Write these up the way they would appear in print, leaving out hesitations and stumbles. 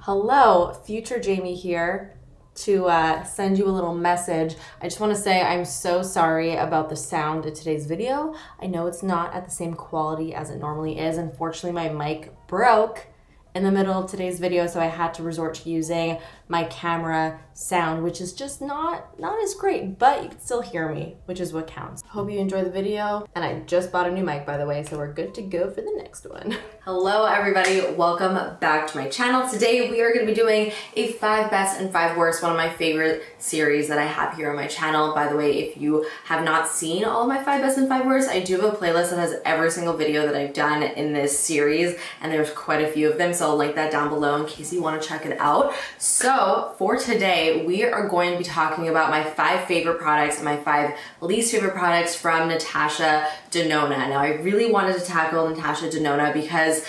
Hello, future Jamie here to send you a little message. I just want to say I'm so sorry about the sound of today's video. I know it's not at the same quality as it normally is. Unfortunately, my mic broke in the middle of today's video, so I had to resort to using my camera sound, which is just not as great, but you can still hear me, which is what counts. Hope you enjoy the video, and I just bought a new mic, by the way, so we're good to go for the next one. Hello everybody, welcome back to my channel. Today we are going to be doing a 5 best and 5 worst, one of my favorite series that I have here on my channel. By the way, if you have not seen all of my 5 best and 5 worst, I do have a playlist that has every single video that I've done in this series, and there's quite a few of them, so I'll link that down below in case you want to check it out. So for today, we are going to be talking about my 5 favorite products and my 5 least favorite products from Natasha Denona. Now, I really wanted to tackle Natasha Denona because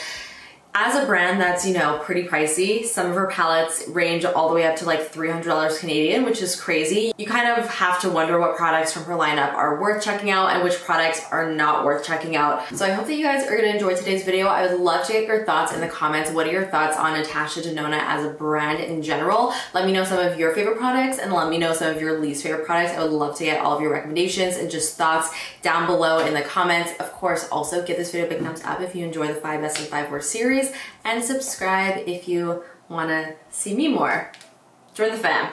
as a brand that's, you know, pretty pricey, some of her palettes range all the way up to like $300 Canadian, which is crazy. You kind of have to wonder what products from her lineup are worth checking out and which products are not worth checking out. So I hope that you guys are gonna enjoy today's video. I would love to get your thoughts in the comments. What are your thoughts on Natasha Denona as a brand in general? Let me know some of your favorite products and let me know some of your least favorite products. I would love to get all of your recommendations and just thoughts down below in the comments. Of course, also give this video a big thumbs up if you enjoy the 5 best and 5 worst series, and subscribe if you want to see me more. Join the fam.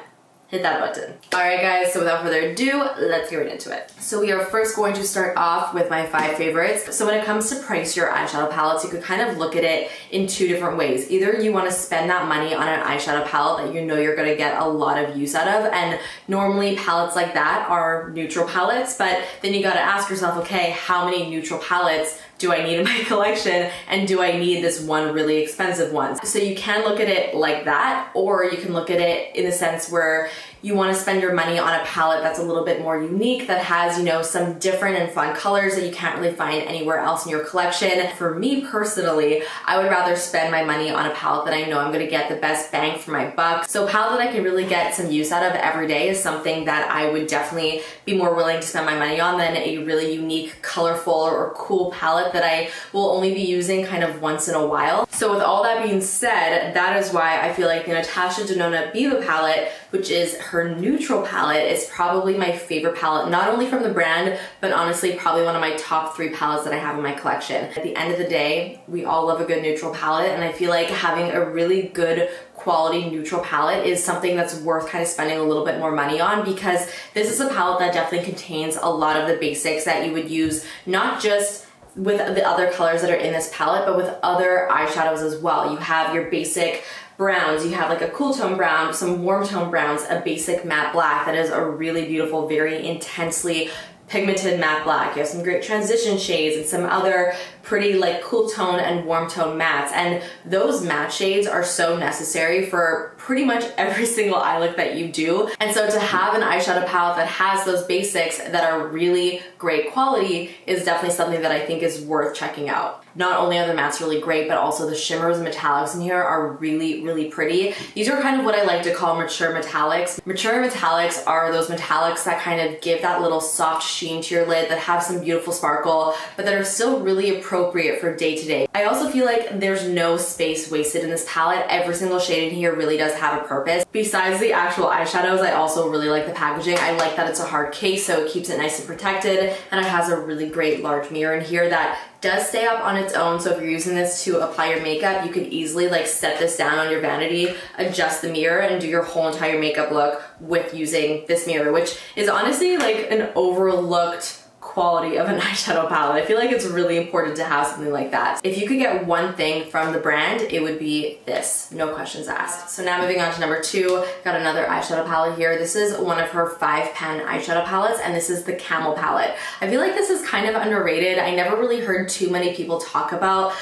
Hit that button. Alright guys, so without further ado, let's get right into it. So we are first going to start off with my 5 favorites. So when it comes to price your eyeshadow palettes, you could kind of look at it in 2 different ways. Either you want to spend that money on an eyeshadow palette that you know you're going to get a lot of use out of, and normally palettes like that are neutral palettes, but then you got to ask yourself, okay, how many neutral palettes do I need in my collection, and do I need this one really expensive one? So you can look at it like that, or you can look at it in the sense where you want to spend your money on a palette that's a little bit more unique, that has, you know, some different and fun colors that you can't really find anywhere else in your collection. For me personally, I would rather spend my money on a palette that I know I'm going to get the best bang for my buck. So a palette that I can really get some use out of every day is something that I would definitely be more willing to spend my money on than a really unique, colorful, or cool palette that I will only be using kind of once in a while. So with all that being said, that is why I feel like the Natasha Denona Viva palette, which is her neutral palette, is probably my favorite palette, not only from the brand, but honestly probably one of my top 3 palettes that I have in my collection. At the end of the day, we all love a good neutral palette, and I feel like having a really good quality neutral palette is something that's worth kind of spending a little bit more money on, because this is a palette that definitely contains a lot of the basics that you would use, not just with the other colors that are in this palette, but with other eyeshadows as well. You have your basic browns, you have like a cool tone brown, some warm tone browns, a basic matte black that is a really beautiful, very intensely pigmented matte black. You have some great transition shades and some other pretty like cool tone and warm tone mattes, and those matte shades are so necessary for pretty much every single eye look that you do. And so to have an eyeshadow palette that has those basics that are really great quality is definitely something that I think is worth checking out. Not only are the mattes really great, but also the shimmers and metallics in here are really, really pretty. These are kind of what I like to call mature metallics. Mature metallics are those metallics that kind of give that little soft sheen to your lid, that have some beautiful sparkle, but that are still really appropriate for day to day. I also feel like there's no space wasted in this palette. Every single shade in here really does have a purpose. Besides the actual eyeshadows, I also really like the packaging. I like that it's a hard case, so it keeps it nice and protected, and it has a really great large mirror in here that does stay up on its own. So if you're using this to apply your makeup, you could easily like set this down on your vanity, adjust the mirror, and do your whole entire makeup look with using this mirror, which is honestly like an overlooked quality of an eyeshadow palette. I feel like it's really important to have something like that. If you could get one thing from the brand, it would be this. No questions asked. So now moving on to number 2, got another eyeshadow palette here. This is one of her 5-pan eyeshadow palettes, and this is the Camel palette. I feel like this is kind of underrated. I never really heard too many people talk about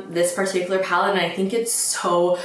this particular palette, and I think it's so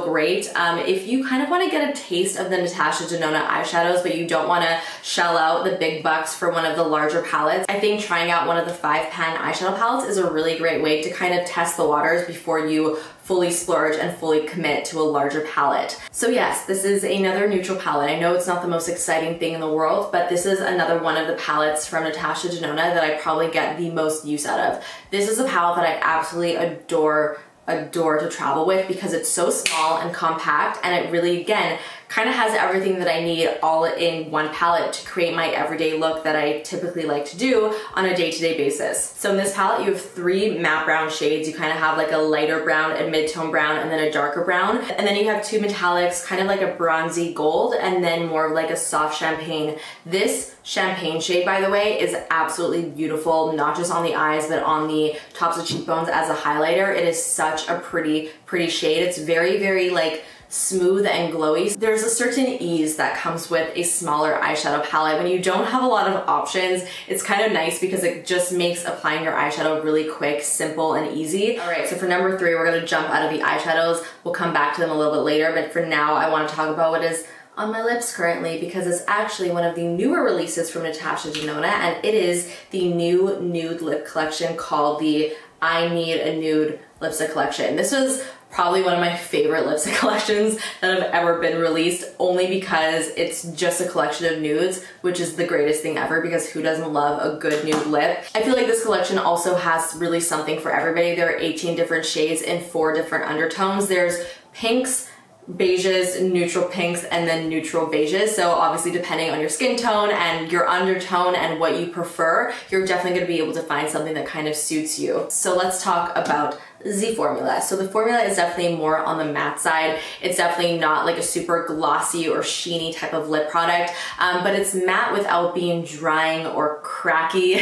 great. If you kind of want to get a taste of the Natasha Denona eyeshadows, but you don't want to shell out the big bucks for one of the larger palettes, I think trying out one of the 5-pan eyeshadow palettes is a really great way to kind of test the waters before you fully splurge and fully commit to a larger palette. So yes, this is another neutral palette. I know it's not the most exciting thing in the world, but this is another one of the palettes from Natasha Denona that I probably get the most use out of. This is a palette that I absolutely adore adore to travel with because it's so small and compact, and it really, again, kind of has everything that I need all in one palette to create my everyday look that I typically like to do on a day-to-day basis. So in this palette, you have 3 matte brown shades. You kind of have like a lighter brown, a mid-tone brown, and then a darker brown. And then you have 2 metallics, kind of like a bronzy gold, and then more of like a soft champagne. This champagne shade, by the way, is absolutely beautiful, not just on the eyes, but on the tops of cheekbones as a highlighter. It is such a pretty shade. It's very, very like smooth and glowy. There's a certain ease that comes with a smaller eyeshadow palette. When you don't have a lot of options, it's kind of nice because it just makes applying your eyeshadow really quick, simple, and easy. All right, so for number 3, we're gonna jump out of the eyeshadows. We'll come back to them a little bit later, but for now, I wanna talk about what is on my lips currently because it's actually one of the newer releases from Natasha Denona, and it is the new nude lip collection called the I Need a Nude Lipstick Collection. This was probably one of my favorite lipstick collections that have ever been released, only because it's just a collection of nudes, which is the greatest thing ever because who doesn't love a good nude lip? I feel like this collection also has really something for everybody. There are 18 different shades in 4 different undertones. There's pinks, beiges, neutral pinks, and then neutral beiges. So obviously depending on your skin tone and your undertone and what you prefer, you're definitely gonna be able to find something that kind of suits you. So let's talk about the formula. So the formula is definitely more on the matte side. It's definitely not like a super glossy or sheeny type of lip product, but it's matte without being drying or cracky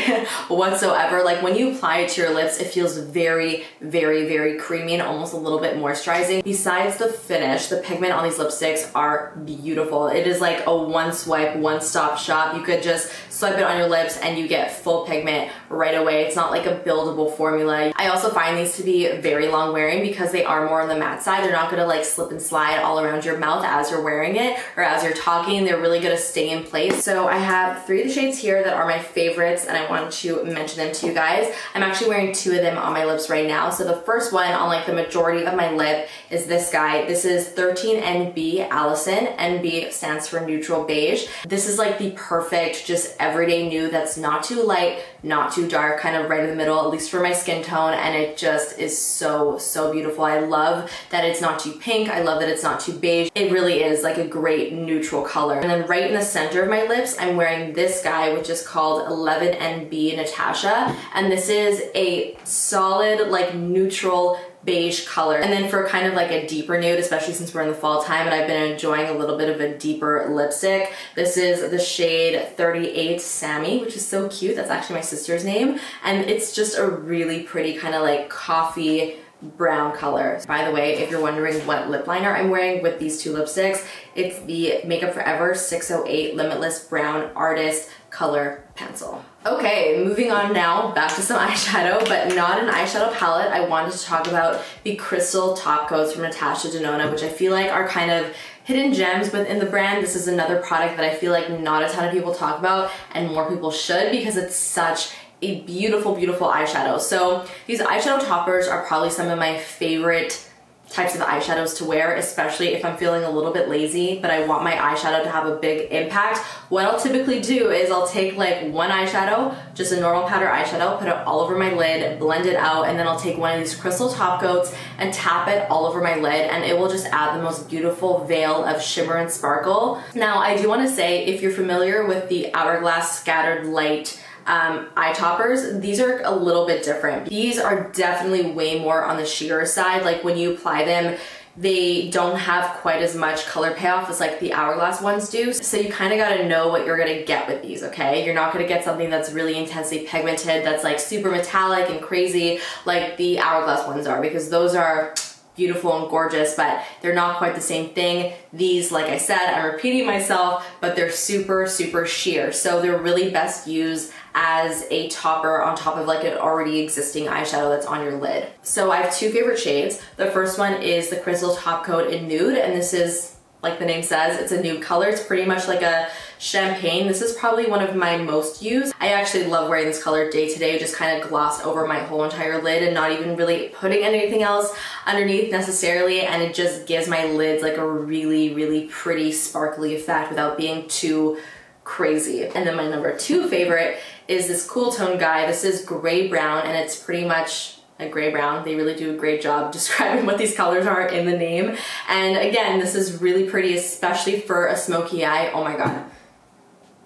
whatsoever. Like when you apply it to your lips, it feels very, very, very creamy and almost a little bit moisturizing. Besides the finish, the pigment on these lipsticks are beautiful. It is like a one swipe, one stop shop. You could just swipe it on your lips and you get full pigment right away. It's not like a buildable formula. I also find these to be very long wearing because they are more on the matte side. They're not gonna like slip and slide all around your mouth as you're wearing it or as you're talking. They're really gonna stay in place. So I have 3 of the shades here that are my favorites and I wanted to mention them to you guys. I'm actually wearing 2 of them on my lips right now. So the first one on like the majority of my lip is this guy. This is 13NB Allison. NB stands for neutral beige. This is like the perfect just everyday nude that's not too light, not too dark, kind of right in the middle, at least for my skin tone, and it just is so beautiful. I love that it's not too pink. I love that it's not too beige. It really is like a great neutral color. And then right in the center of my lips, I'm wearing this guy, which is called 11NB Natasha, and this is a solid like neutral beige color. And then for kind of like a deeper nude, especially since we're in the fall time and I've been enjoying a little bit of a deeper lipstick, this is the shade 38 Sammy, which is so cute. That's actually my sister's name. And it's just a really pretty kind of like coffee brown color. By the way, if you're wondering what lip liner I'm wearing with these 2 lipsticks, it's the Makeup Forever 608 Limitless Brown Artist Color Pencil. Okay, moving on now, back to some eyeshadow, but not an eyeshadow palette. I wanted to talk about the Crystal Top Coats from Natasha Denona, which I feel like are kind of hidden gems within the brand. This is another product that I feel like not a ton of people talk about and more people should because it's such a beautiful, beautiful eyeshadow. So these eyeshadow toppers are probably some of my favorite types of eyeshadows to wear, especially if I'm feeling a little bit lazy, but I want my eyeshadow to have a big impact. What I'll typically do is I'll take like one eyeshadow, just a normal powder eyeshadow, put it all over my lid, blend it out, and then I'll take one of these crystal top coats and tap it all over my lid, and it will just add the most beautiful veil of shimmer and sparkle. Now, I do want to say, if you're familiar with the Hourglass Scattered Light eye toppers, these are a little bit different. These are definitely way more on the sheer side. Like when you apply them, they don't have quite as much color payoff as like the Hourglass ones do. So you kind of got to know what you're going to get with these, okay? You're not going to get something that's really intensely pigmented, that's like super metallic and crazy like the Hourglass ones are, because those are beautiful and gorgeous, but they're not quite the same thing. These, like I said, I'm repeating myself, but they're super sheer. So they're really best used as a topper on top of like an already existing eyeshadow that's on your lid. So I have 2 favorite shades. The first one is the Crystal Top Coat in Nude, and this is, like the name says, it's a nude color. It's pretty much like a champagne. This is probably one of my most used. I actually love wearing this color day to day, just kind of glossed over my whole entire lid and not even really putting anything else underneath necessarily, and it just gives my lids like a really pretty sparkly effect without being too crazy. And then my number 2 favorite is this cool tone guy. This is gray brown, and it's pretty much like gray brown. They really do a great job describing what these colors are in the name. And again, this is really pretty, especially for a smoky eye. Oh my God.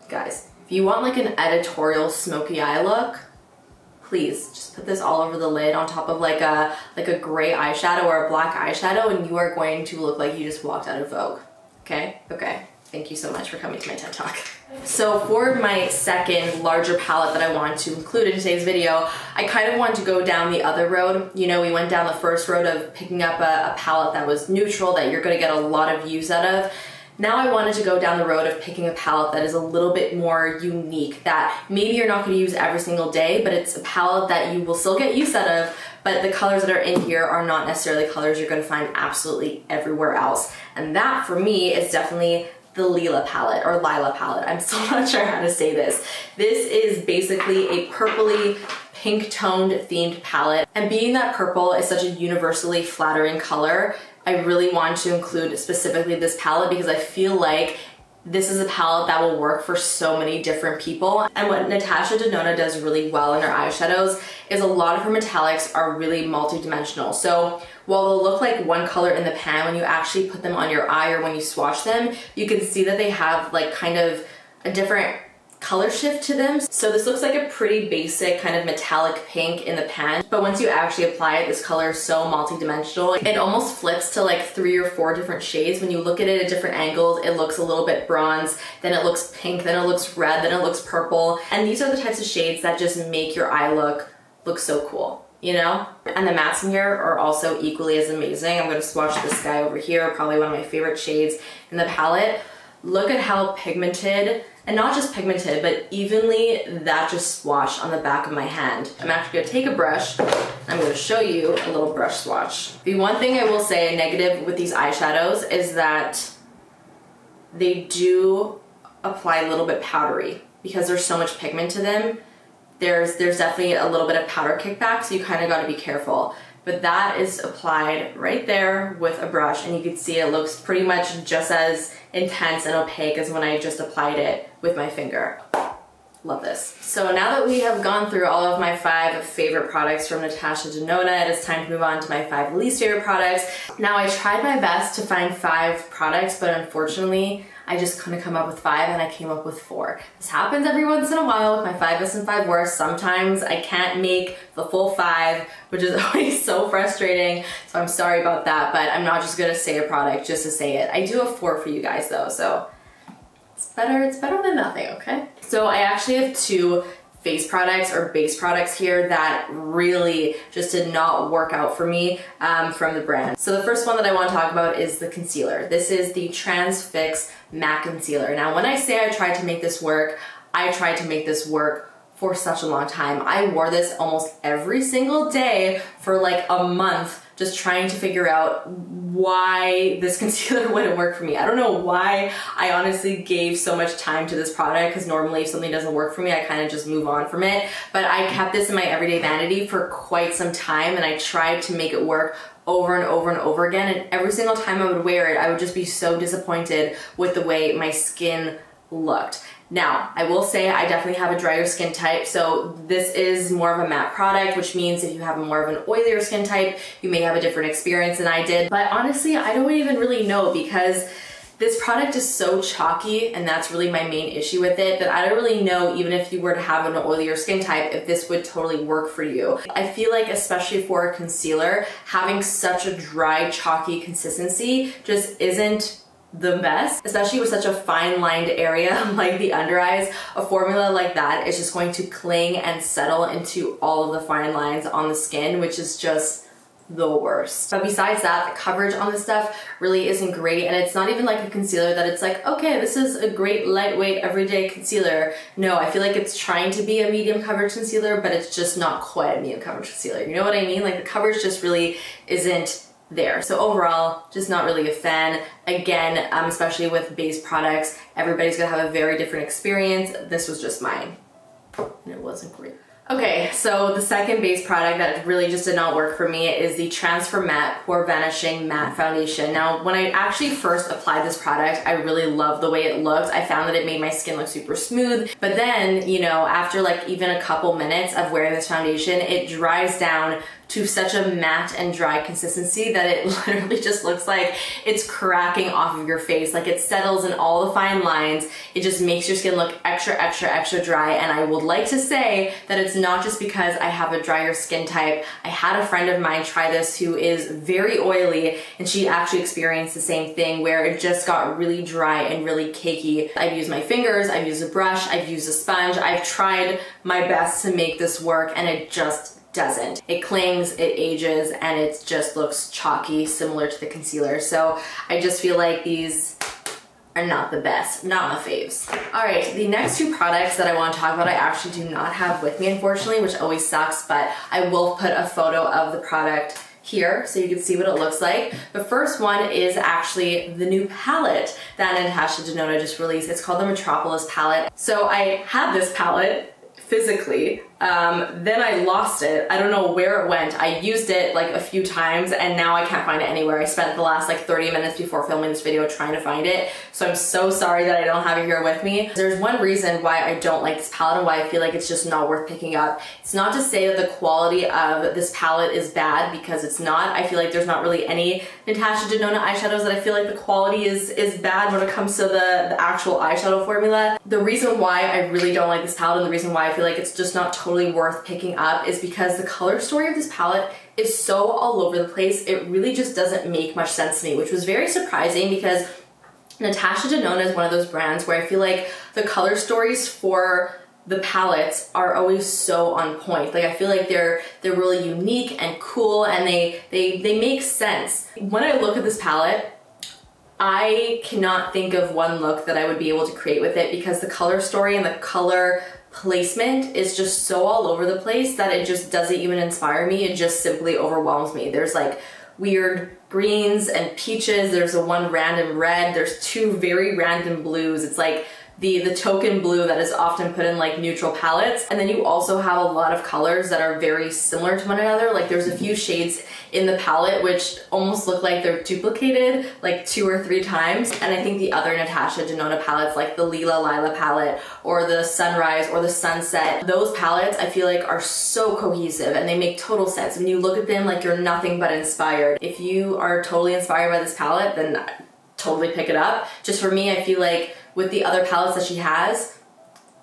Guys, if you want like an editorial smoky eye look, please just put this all over the lid on top of like a gray eyeshadow or a black eyeshadow, and you are going to look like you just walked out of Vogue. Okay? Okay. Thank you so much for coming to my TED Talk. So for my second larger palette that I want to include in today's video, I kind of wanted to go down the other road. You know, we went down the first road of picking up a palette that was neutral, that you're gonna get a lot of use out of. Now I wanted to go down the road of picking a palette that is a little bit more unique, that maybe you're not gonna use every single day, but it's a palette that you will still get use out of, but the colors that are in here are not necessarily colors you're gonna find absolutely everywhere else. And that for me is definitely the Lila palette, or Lila palette. I'm still not sure how to say this. This is basically a purpley, pink toned themed palette. And being that purple is such a universally flattering color, I really want to include specifically this palette because I feel like this is a palette that will work for so many different people. And what Natasha Denona does really well in her eyeshadows is a lot of her metallics are really multi-dimensional. So while they'll look like one color in the pan, when you actually put them on your eye or when you swatch them, you can see that they have like kind of a different color shift to them. So this looks like a pretty basic kind of metallic pink in the pan, but once you actually apply it, this color is so multi-dimensional. It almost flips to like 3 or 4 different shades. When you look at it at different angles, it looks a little bit bronze, then it looks pink, then it looks red, then it looks purple. And these are the types of shades that just make your eye look so cool, you know? And the mattes in here are also equally as amazing. I'm gonna swatch this guy over here, probably one of my favorite shades in the palette. Look at how pigmented, and not just pigmented, but evenly that just swatched on the back of my hand. I'm actually gonna take a brush, I'm gonna show you a little brush swatch. The one thing I will say negative with these eyeshadows is that they do apply a little bit powdery because there's so much pigment to them. There's definitely a little bit of powder kickback, so you kind of got to be careful. But that is applied right there with a brush, and you can see it looks pretty much just as intense and opaque as when I just applied it with my finger. Love this. So now that we have gone through all of my 5 favorite products from Natasha Denona, it is time to move on to my 5 least favorite products. Now I tried my best to find 5 products, but unfortunately, I just couldn't come up with 5 and I came up with 4. This happens every once in a while with my 5 best and 5 worst. Sometimes I can't make the full 5, which is always so frustrating. So I'm sorry about that, but I'm not just gonna say a product just to say it. I do have 4 for you guys though, so it's better than nothing, okay? So I actually have 2 face products or base products here that really just did not work out for me from the brand. So the first one that I want to talk about is the concealer. This is the Transfix Matte Concealer. Now when I say I tried to make this work, I tried to make this work for such a long time. I wore this almost every single day for like a month, just trying to figure out why this concealer wouldn't work for me. I don't know why I honestly gave so much time to this product, because normally if something doesn't work for me, I kind of just move on from it. But I kept this in my everyday vanity for quite some time, and I tried to make it work over and over and over again. And every single time I would wear it, I would just be so disappointed with the way my skin looked. Now, I will say I definitely have a drier skin type, so this is more of a matte product, which means if you have more of an oilier skin type, you may have a different experience than I did. But honestly, I don't even really know, because this product is so chalky, and that's really my main issue with it, that I don't really know, even if you were to have an oilier skin type, if this would totally work for you. I feel like, especially for a concealer, having such a dry, chalky consistency just isn't the best, especially with such a fine lined area like the under eyes. A formula like that is just going to cling and settle into all of the fine lines on the skin, which is just the worst. But besides that, the coverage on this stuff really isn't great, and it's not even like a concealer that it's like, okay, this is a great lightweight everyday concealer. No, I feel like it's trying to be a medium coverage concealer, but it's just not quite a medium coverage concealer. You know what I mean? Like the coverage just really isn't there. So overall, just not really a fan. Again, especially with base products, everybody's gonna have a very different experience. This was just mine, and it wasn't great. Okay, so the second base product that really just did not work for me is the Transfer Matte Pore Vanishing Matte Foundation. Now, when I actually first applied this product, I really loved the way it looked. I found that it made my skin look super smooth, but then, you know, after like even a couple minutes of wearing this foundation, it dries down to such a matte and dry consistency that it literally just looks like it's cracking off of your face. Like it settles in all the fine lines. It just makes your skin look extra, extra, extra dry. And I would like to say that it's not just because I have a drier skin type. I had a friend of mine try this who is very oily, and she actually experienced the same thing where it just got really dry and really cakey. I've used my fingers, I've used a brush, I've used a sponge. I've tried my best to make this work, and it just doesn't. It clings, it ages, and it just looks chalky, similar to the concealer. So I just feel like these are not the best, not my faves. All right, the next two products that I want to talk about, I actually do not have with me, unfortunately, which always sucks, but I will put a photo of the product here so you can see what it looks like. The first one is actually the new palette that Natasha Denona just released. It's called the Metropolis palette. So I had this palette physically, then I lost it. I don't know where it went. I used it like a few times and now I can't find it anywhere. I spent the last like 30 minutes before filming this video trying to find it. So I'm so sorry that I don't have it here with me. There's one reason why I don't like this palette and why I feel like it's just not worth picking up. It's not to say that the quality of this palette is bad, because it's not. I feel like there's not really any Natasha Denona eyeshadows that I feel like the quality is bad when it comes to the actual eyeshadow formula. The reason why I really don't like this palette and the reason why I feel like it's just not totally worth picking up is because the color story of this palette is so all over the place. It really just doesn't make much sense to me, which was very surprising because Natasha Denona is one of those brands where I feel like the color stories for the palettes are always so on point. Like I feel like they're really unique and cool, and they make sense. When I look at this palette, I cannot think of one look that I would be able to create with it, because the color story and the color placement is just so all over the place that it just doesn't even inspire me. It just simply overwhelms me. There's like weird greens and peaches. There's a one random red. There's two very random blues. It's like the token blue that is often put in like neutral palettes. And then you also have a lot of colors that are very similar to one another. Like there's a few shades in the palette which almost look like they're duplicated like 2 or 3 times. And I think the other Natasha Denona palettes, like the Lila Lila palette or the Sunrise or the Sunset, those palettes I feel like are so cohesive and they make total sense. When you look at them, like you're nothing but inspired. If you are totally inspired by this palette, then totally pick it up. Just for me, I feel like with the other palettes that she has,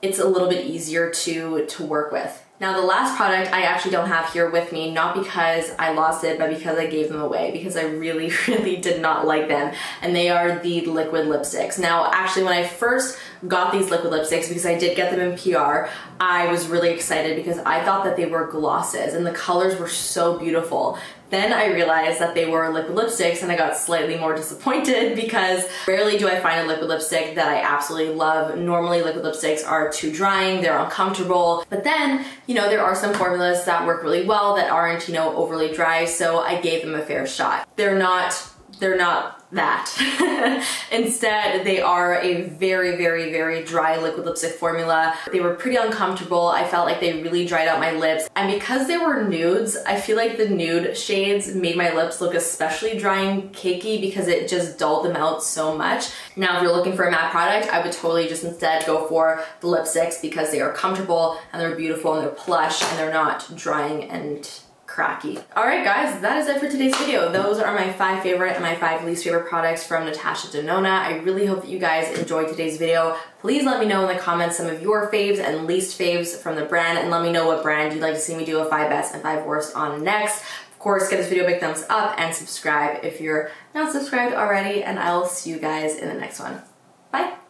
it's a little bit easier to work with. Now the last product I actually don't have here with me, not because I lost it, but because I gave them away, because I really, really did not like them. And they are the liquid lipsticks. Now actually when I first got these liquid lipsticks, because I did get them in PR, I was really excited because I thought that they were glosses and the colors were so beautiful. Then I realized that they were liquid lipsticks and I got slightly more disappointed, because rarely do I find a liquid lipstick that I absolutely love. Normally liquid lipsticks are too drying, they're uncomfortable, but then, you know, there are some formulas that work really well that aren't, you know, overly dry, so I gave them a fair shot. They're not that. Instead, they are a very, very, very dry liquid lipstick formula. They were pretty uncomfortable. I felt like they really dried out my lips. And because they were nudes, I feel like the nude shades made my lips look especially dry and cakey because it just dulled them out so much. Now, if you're looking for a matte product, I would totally just instead go for the lipsticks because they are comfortable and they're beautiful and they're plush and they're not drying and cracky. Alright guys, that is it for today's video. Those are my 5 favorite and my 5 least favorite products from Natasha Denona. I really hope that you guys enjoyed today's video. Please let me know in the comments some of your faves and least faves from the brand, and let me know what brand you'd like to see me do a 5 best and 5 worst on next. Of course, give this video a big thumbs up and subscribe if you're not subscribed already, and I'll see you guys in the next one. Bye!